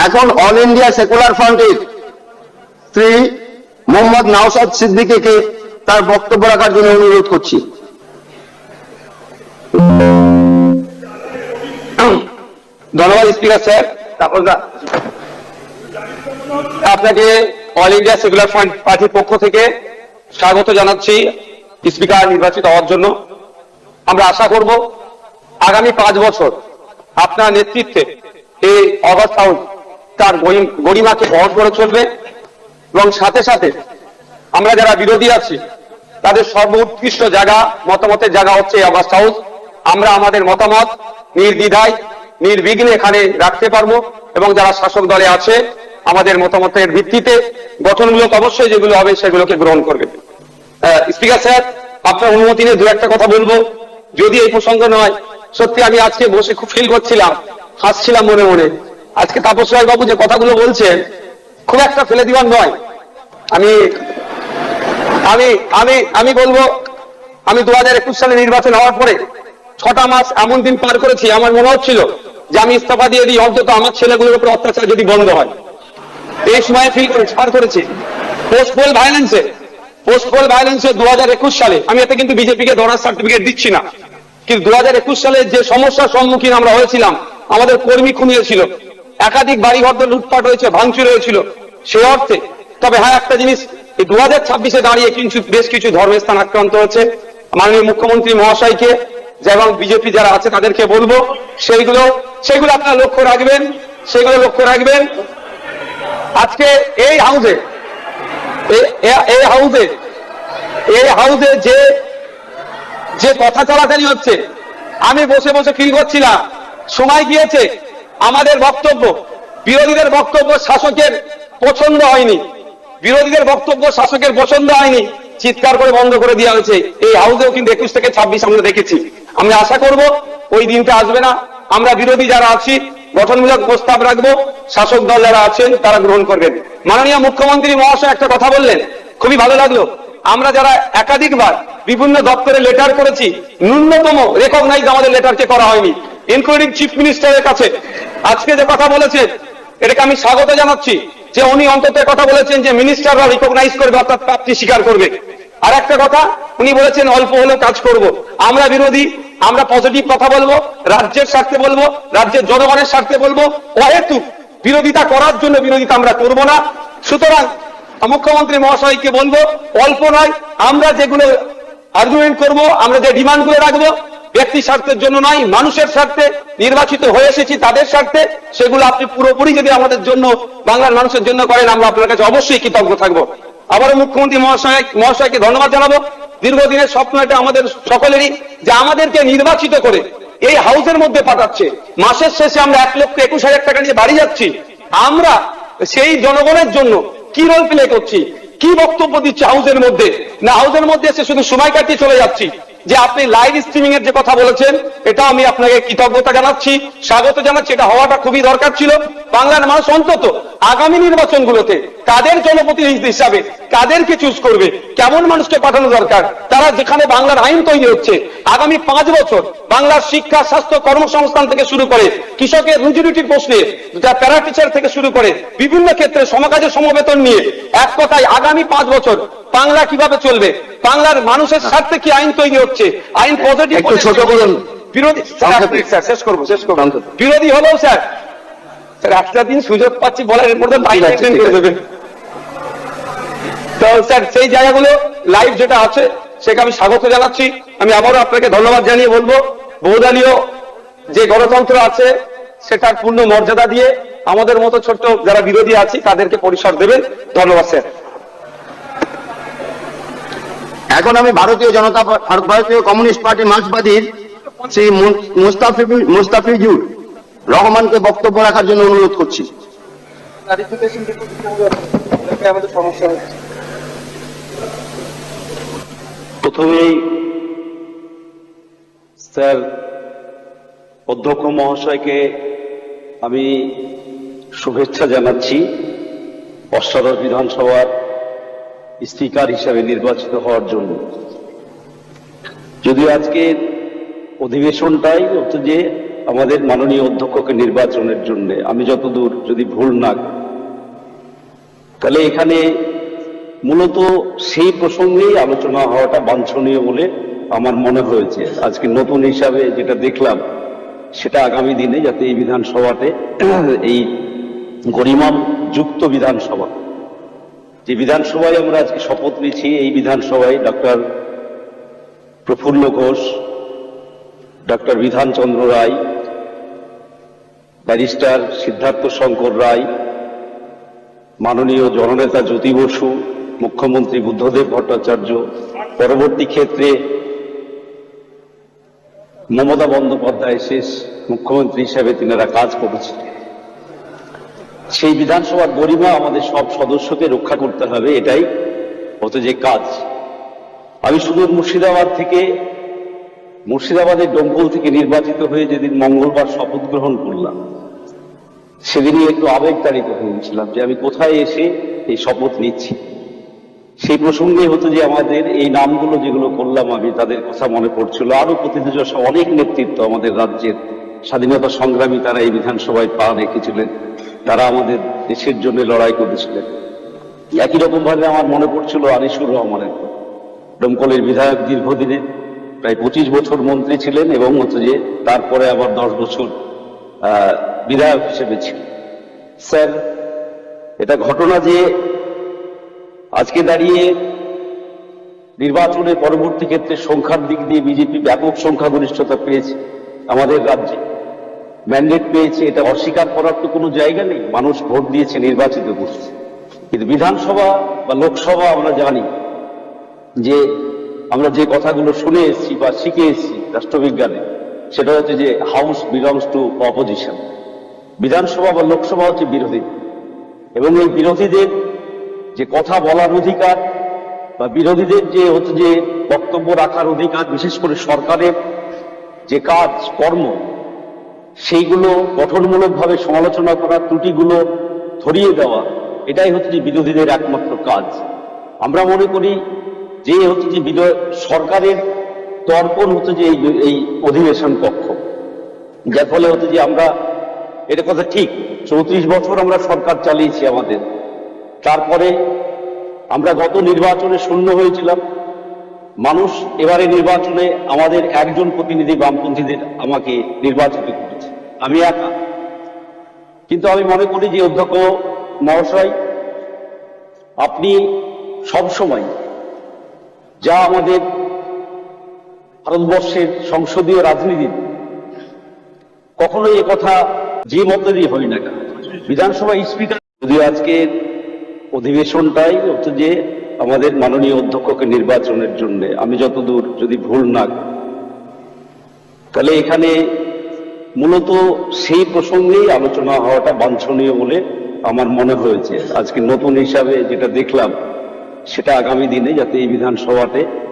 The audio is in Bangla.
এখন অল ইন্ডিয়া সেকুলার ফ্রন্টের শ্রী মোহাম্মদ নওশাদ সিদ্দিকীকে তার বক্তব্য রাখার জন্য অনুরোধ করছি। ধন্যবাদ স্পিকার স্যার। তারপর আপনাকে অল ইন্ডিয়া সেকুলার ফ্রন্ট পার্টির পক্ষ থেকে স্বাগত জানাচ্ছি স্পিকার নির্বাচিত হওয়ার জন্য। আমরা আশা করব আগামী 5 বছর আপনার নেতৃত্বে এই অগস্ট হাউস তার গরিমাকে বহন করে চলবে এবং সাথে সাথে আমরা যারা বিরোধী আছি তাদের সর্বোৎকৃষ্ট জায়গা, মতামতের জায়গা হচ্ছে এই অগস্ট হাউস। আমরা আমাদের মতামত নির্দ্বিধায় নির্বিঘ্নে এখানে রাখতে পারবো এবং যারা শাসক দলে আছে আমাদের মতামতের ভিত্তিতে গঠনমূলক অবশ্যই যেগুলো হবে সেগুলোকে গ্রহণ করবে। স্পিকার স্যার, আপনার অনুমতি নিয়ে দু একটা কথা বলবো, যদি এই প্রসঙ্গ নয়। সত্যি আমি আজকে বসে খুব ফিল করছিলাম, হাসছিলাম মনে মনে। আজকে তাপস রায় বাবু যে কথাগুলো বলছেন খুব একটা ফেলে দিবার নয়। আমি আমি আমি আমি বলবো, আমি 2021 সালে নির্বাচন হওয়ার পরে 6টা মাস এমন দিন পার করেছি, আমার মনে হচ্ছিল যে আমি ইস্তফা দিয়ে দিই, অন্তত আমার ছেলেগুলোর উপর অত্যাচার যদি বন্ধ হয়। এই সময় ফিল করেছি, পার করেছি। পোস্টপোল ভায়োলেন্সে 2021 সালে, আমি এতে কিন্তু বিজেপিকে ধরার সার্টিফিকেট দিচ্ছি না, কিন্তু 2021 সালে যে সমস্যার সম্মুখীন আমরা হয়েছিলাম, আমাদের কর্মী খুন হয়েছিল, একাধিক বাড়িঘর লুটপাট হয়েছে, ভাঙচুর হয়েছিল, সেই অর্থে। তবে হ্যাঁ, একটা জিনিস, এই 2026-এ দাঁড়িয়ে কিন্তু বেশ কিছু ধর্মের স্থান আক্রান্ত হচ্ছে। মাননীয় মুখ্যমন্ত্রী মহাশয়কে এবং বিজেপি যারা আছে তাদেরকে বলবো সেইগুলো আপনারা লক্ষ্য রাখবেন। আজকে এই হাউসে যে কথা চালাচালি হচ্ছে, আমি বসে বসে ফিল করছিলাম, সময় গিয়েছে আমাদের বক্তব্য, বিরোধীদের বক্তব্য শাসকের পছন্দ হয়নি, চিৎকার করে বন্ধ করে দেওয়া হয়েছে। এই হাউসেও কিন্তু 21 থেকে 26 আমরা দেখেছি। আমি আশা করব ওই দিনটা আসবে না। আমরা বিরোধী যারা আছি গঠনমূলক প্রস্তাব রাখবো, শাসক দল যারা আছেন তারা গ্রহণ করবেন। মাননীয় মুখ্যমন্ত্রী মহাশয় একটা কথা বললেন, খুবই ভালো লাগলো। আমরা যারা একাধিকবার বিভিন্ন দপ্তরে লেটার করেছি, ন্যূনতম রেকগনাইজ আমাদের লেটারকে করা হয়নি, ইনক্লুডিং চিফ মিনিস্টারের কাছে। আজকে যে কথা বলেছেন এটাকে আমি স্বাগত জানাচ্ছি, যে উনি অন্তত কথা বলেছেন যে মিনিস্টাররা রিকগনাইজ করবে, অর্থাৎ প্রাপ্তি স্বীকার করবে। আর একটা কথা উনি বলেছেন অল্প হলেও কাজ করব। আমরা বিরোধী, আমরা পজিটিভ কথা বলবো, রাজ্যের স্বার্থে বলবো, রাজ্যের জনগণের স্বার্থে বলবো। অহেতুক বিরোধিতা করার জন্য বিরোধিতা আমরা করব না। সুতরাং মুখ্যমন্ত্রী মহাশয়কে বলবো, অল্প নয়, আমরা যেগুলো আর্গুমেন্ট করব, আমরা যে ডিমান্ডগুলো রাখবো, ব্যক্তি স্বার্থের জন্য নয়, মানুষের স্বার্থে, নির্বাচিত হয়ে এসেছি তাদের স্বার্থে, সেগুলো আপনি পুরোপুরি যদি আমাদের জন্য, বাংলার মানুষের জন্য করেন, আমরা আপনার কাছে অবশ্যই কৃতজ্ঞ থাকবো। আবারও মুখ্যমন্ত্রী মহাশয়কে ধন্যবাদ জানাবো। দীর্ঘদিনের স্বপ্ন এটা আমাদের সকলেরই, যে আমাদেরকে নির্বাচিত করে এই হাউসের মধ্যে পাঠাচ্ছে। মাসের শেষে আমরা 1,21,000 টাকা নিয়ে বাড়ি যাচ্ছি। আমরা সেই জনগণের জন্য কি রোল প্লে করছি, কি বক্তব্য দিচ্ছি হাউসের মধ্যে? না, হাউসের মধ্যে এসে শুধু সময় কাটিয়ে চলে যাচ্ছি। যে আপনি লাইভ স্ট্রিমিং এর যে কথা বলেছেন, এটা আমি আপনাকে কৃতজ্ঞতা জানাচ্ছি, স্বাগত জানাচ্ছি। এটা হওয়াটা খুবই দরকার ছিল। বাংলার মানুষ অন্তত আগামী নির্বাচনগুলোতে কাদের জনপ্রতিনিধি হিসাবে কাদেরকে চুজ করবে, কেমন মানুষকে পাঠানো দরকার, তারা যেখানে বাংলার আইন তৈরি হচ্ছে, আগামী 5 বছর বাংলার শিক্ষা, স্বাস্থ্য, কর্মসংস্থান থেকে শুরু করে কৃষকের রুজি রুটির প্রশ্নে, প্যারা টিচার থেকে শুরু করে বিভিন্ন ক্ষেত্রে সমকাজের সমবেতন নিয়ে, এক কথায় আগামী 5 বছর বাংলা কিভাবে চলবে, বাংলার মানুষের স্বার্থে কি আইন তৈরি হচ্ছে, আইন পজিটিভ। একটু ছোট করুন। বিরোধী শেষ করবো। বিরোধী হলেও স্যার একটা দিন সুযোগ পাচ্ছি বলার, এর মধ্যে করে দেবেন। তো স্যার সেই জায়গাগুলো লাইভ যেটা আছে সেটা আমি স্বাগত জানাচ্ছি। আমি আবারও আপনাকে ধন্যবাদ জানিয়ে বলবো, বহুদলীয় যে গণতন্ত্র আছে সেটার পূর্ণ মর্যাদা দিয়ে আমাদের মতো ছোট্ট যারা বিরোধী আছি তাদেরকে পরিসর দেবেন। ধন্যবাদ স্যার। এখন আমি ভারতীয় কমিউনিস্ট পার্টি মার্ক্সবাদীর শ্রী মুস্তাফিজুর রহমানকে বক্তব্য রাখার জন্য অনুরোধ করছি। প্রথমেই স্যার অধ্যক্ষ মহাশয়কে আমি শুভেচ্ছা জানাচ্ছি অষ্টাদশ বিধানসভার স্পিকার হিসেবে নির্বাচিত হওয়ার জন্য। যদিও আজকের অধিবেশনটাই হচ্ছে যে আমাদের মাননীয় অধ্যক্ষকে নির্বাচনের জন্য আমি যতদূর যদি ভুল না করি, তাহলে এখানে মূলত সেই প্রসঙ্গেই আলোচনা হওয়াটা বাঞ্ছনীয় বলে আমার মনে হয়েছে। আজকে নতুন হিসাবে যেটা দেখলাম সেটা আগামী দিনে যাতে এই বিধানসভাতে এই গরিমাম যুক্ত বিধানসভা, যে বিধানসভায় আমরা আজকে শপথ নিচ্ছি, এই বিধানসভায় ডক্টর প্রফুল্ল ঘোষ, ডক্টর বিধানচন্দ্র রায়, ব্যারিস্টার সিদ্ধার্থ শঙ্কর রায়, মাননীয় জননেতা জ্যোতি বসু, মুখ্যমন্ত্রী বুদ্ধদেব ভট্টাচার্য, পরবর্তী ক্ষেত্রে মমতা বন্দ্যোপাধ্যায় শেষ মুখ্যমন্ত্রী হিসেবে তিনারা কাজ করেছিলেন। সেই বিধানসভার গরিমা আমাদের সব সদস্যকে রক্ষা করতে হবে, এটাই হতো যে কাজ। আমি সুদূর মুর্শিদাবাদ থেকে, মুর্শিদাবাদের ডোমকল থেকে নির্বাচিত হয়ে যেদিন মঙ্গলবার শপথ গ্রহণ করলাম, সেদিনই একটু আবেগতাড়িত হয়েছিলাম যে আমি কোথায় এসে এই শপথ নিচ্ছি। সেই প্রসঙ্গে হতো যে আমাদের এই নামগুলো যেগুলো করলাম আমি, তাদের কথা মনে পড়ছিল। আরো প্রতিনিধিদশা অনেক নেতৃত্ব আমাদের রাজ্যের স্বাধীনতা সংগ্রামী, তারা এই বিধানসভায় পা রেখেছিলেন, তারা আমাদের দেশের জন্য লড়াই করেছিলেন। একই রকম ভাবে আমার মনে পড়ছিল আনিসুর রহমানের, ডোমকলের বিধায়ক, দীর্ঘদিনের প্রায় 25 বছর মন্ত্রী ছিলেন এবং হচ্ছে যে তারপরে আবার 10 বছর বিধায়ক হিসেবে ছিলেন। স্যার, এটা ঘটনা যে আজকে দাঁড়িয়ে নির্বাচনের পরবর্তী ক্ষেত্রে সংখ্যার দিক দিয়ে বিজেপি ব্যাপক সংখ্যাগরিষ্ঠতা পেয়েছে, আমাদের রাজ্যে ম্যান্ডেট পেয়েছে, এটা অস্বীকার করার তো কোনো জায়গা নেই। মানুষ ভোট দিয়েছে, নির্বাচিত করছে। কিন্তু বিধানসভা বা লোকসভা আমরা জানি যে আমরা যে কথাগুলো শুনে এসেছি বা শিখে এসেছি রাষ্ট্রবিজ্ঞানে, সেটা হচ্ছে যে হাউস বিলংস টু অপোজিশন। বিধানসভা বা লোকসভা হচ্ছে বিরোধী, এবং এই বিরোধীদের যে কথা বলার অধিকার বা বিরোধীদের যে হচ্ছে যে বক্তব্য রাখার অধিকার, বিশেষ করে সরকারের যে কাজ কর্ম, সেইগুলো গঠনমূলকভাবে সমালোচনা করা, ত্রুটিগুলো ধরিয়ে দেওয়া, এটাই হচ্ছে যে বিরোধীদের একমাত্র কাজ। আমরা মনে করি যে হচ্ছে যে সরকারের তর্পণ হচ্ছে যে এই অধিবেশন কক্ষ, যার ফলে হচ্ছে যে আমরা, এটা কথা ঠিক, 34 বছর আমরা সরকার চালিয়েছি আমাদের, তারপরে আমরা গত নির্বাচনে শূন্য হয়েছিলাম। মানুষ এবারে নির্বাচনে আমাদের একজন প্রতিনিধি বামপন্থীদের আমাকে নির্বাচিত করেছে, আমি একা। কিন্তু আমি মনে করি যে অধ্যক্ষ মহাশয়, আপনি সবসময় যা আমাদের ভারতবর্ষের সংসদীয় রাজনীতি, কখনোই কথা যে মতেরই হয় না কেন, বিধানসভা স্পিকার, যদি আজকের অধিবেশনটাই হচ্ছে যে আমাদের মাননীয় অধ্যক্ষকে নির্বাচনের জন্য আমি যতদূর যদি ভুল না করি, তাহলে এখানে মূলত সেই প্রসঙ্গেই আলোচনা হওয়াটা বাঞ্ছনীয় বলে আমার মনে হয়েছে। আজকে নতুন হিসাবে যেটা দেখলাম সেটা আগামী দিনে যাতে এই বিধানসভাতে